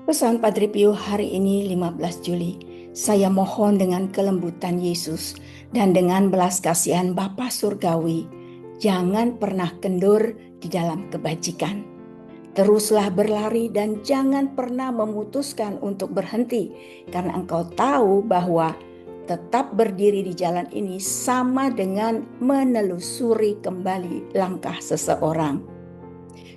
Pesan Padre Pio hari ini 15 Juli. Saya mohon dengan kelembutan Yesus dan dengan belas kasihan Bapa Surgawi, jangan pernah kendur di dalam kebajikan. Teruslah berlari dan jangan pernah memutuskan untuk berhenti, karena engkau tahu bahwa tetap berdiri di jalan ini sama dengan menelusuri kembali langkah seseorang.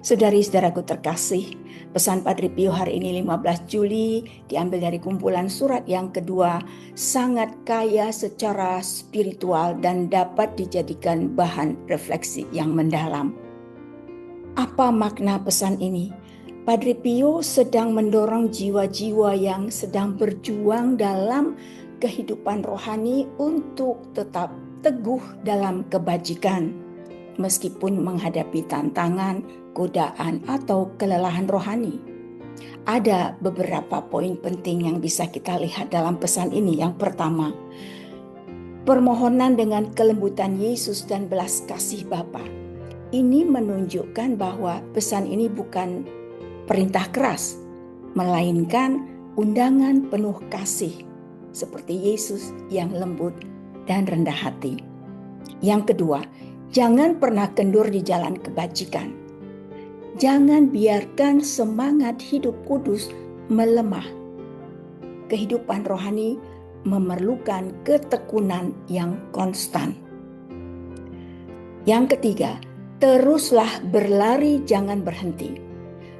Saudari-saudaraku terkasih, pesan Padre Pio hari ini 15 Juli diambil dari kumpulan surat yang kedua, sangat kaya secara spiritual dan dapat dijadikan bahan refleksi yang mendalam. Apa makna pesan ini? Padre Pio sedang mendorong jiwa-jiwa yang sedang berjuang dalam kehidupan rohani untuk tetap teguh dalam kebajikan, meskipun menghadapi tantangan, godaan, atau kelelahan rohani. Ada beberapa poin penting yang bisa kita lihat dalam pesan ini. Yang pertama, permohonan dengan kelembutan Yesus dan belas kasih Bapa. Ini menunjukkan bahwa pesan ini bukan perintah keras, melainkan undangan penuh kasih, seperti Yesus yang lembut dan rendah hati. Yang kedua, jangan pernah kendur di jalan kebajikan. Jangan biarkan semangat hidup kudus melemah. Kehidupan rohani memerlukan ketekunan yang konstan. Yang ketiga, teruslah berlari, jangan berhenti.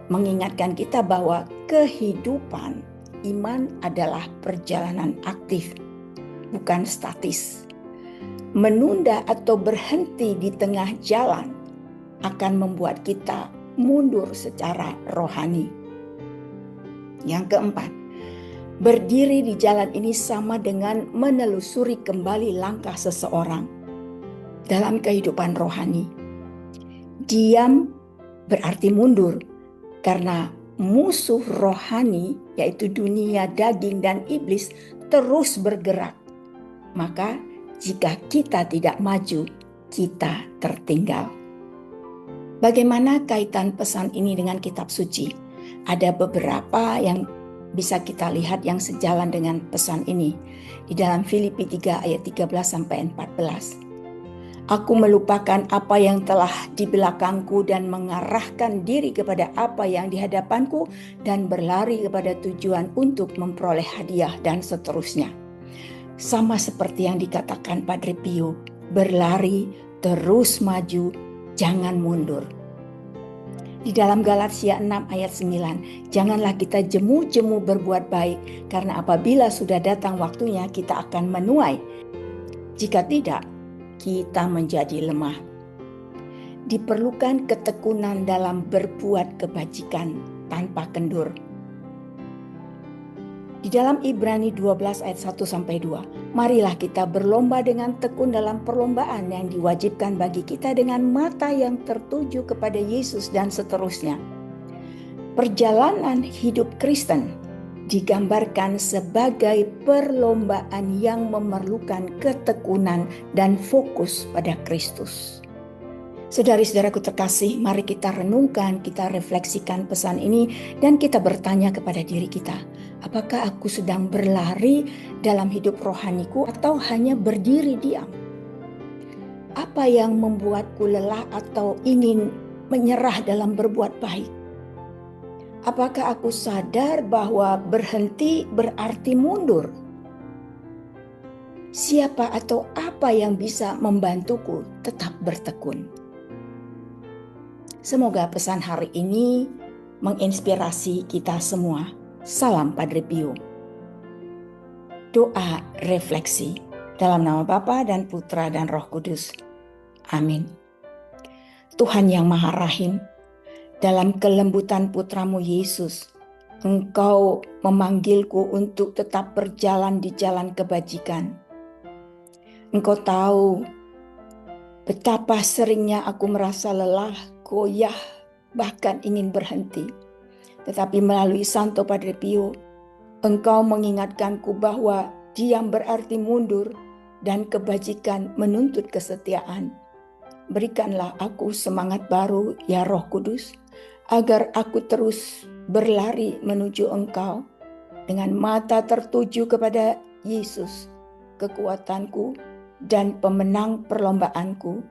Mengingatkan kita bahwa kehidupan iman adalah perjalanan aktif, bukan statis. Menunda atau berhenti di tengah jalan akan membuat kita mundur secara rohani. Yang keempat, berdiri di jalan ini sama dengan menelusuri kembali langkah seseorang dalam kehidupan rohani. Diam berarti mundur, karena musuh rohani yaitu dunia, daging, dan iblis terus bergerak. Maka jika kita tidak maju, kita tertinggal. Bagaimana kaitan pesan ini dengan kitab suci? Ada beberapa yang bisa kita lihat yang sejalan dengan pesan ini. Di dalam Filipi 3 ayat 13-14. Aku melupakan apa yang telah di belakangku dan mengarahkan diri kepada apa yang di hadapanku dan berlari kepada tujuan untuk memperoleh hadiah dan seterusnya. Sama seperti yang dikatakan Padre Pio, berlari, terus maju, jangan mundur. Di dalam Galatia 6 ayat 9, janganlah kita jemu-jemu berbuat baik, karena apabila sudah datang waktunya kita akan menuai. Jika tidak, kita menjadi lemah. Diperlukan ketekunan dalam berbuat kebajikan tanpa kendur. Di dalam Ibrani 12 ayat 1-2, marilah kita berlomba dengan tekun dalam perlombaan yang diwajibkan bagi kita dengan mata yang tertuju kepada Yesus dan seterusnya. Perjalanan hidup Kristen digambarkan sebagai perlombaan yang memerlukan ketekunan dan fokus pada Kristus. Saudari-saudaraku terkasih, mari kita renungkan, kita refleksikan pesan ini dan kita bertanya kepada diri kita, apakah aku sedang berlari dalam hidup rohaniku atau hanya berdiri diam? Apa yang membuatku lelah atau ingin menyerah dalam berbuat baik? Apakah aku sadar bahwa berhenti berarti mundur? Siapa atau apa yang bisa membantuku tetap bertekun? Semoga pesan hari ini menginspirasi kita semua. Salam Padre Pio. Doa refleksi dalam nama Bapa dan Putra dan Roh Kudus. Amin. Tuhan yang Maha Rahim, dalam kelembutan Putramu Yesus, Engkau memanggilku untuk tetap berjalan di jalan kebajikan. Engkau tahu betapa seringnya aku merasa lelah, goyah, bahkan ingin berhenti. Tetapi melalui Santo Padre Pio, Engkau mengingatkanku bahwa diam berarti mundur dan kebajikan menuntut kesetiaan. Berikanlah aku semangat baru, ya Roh Kudus, agar aku terus berlari menuju Engkau dengan mata tertuju kepada Yesus, kekuatanku dan pemenang perlombaanku.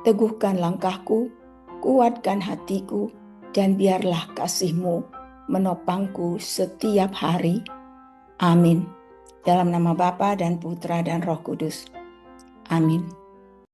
Teguhkan langkahku, kuatkan hatiku, dan biarlah kasih-Mu menopangku setiap hari. Amin. Dalam nama Bapa dan Putra dan Roh Kudus. Amin.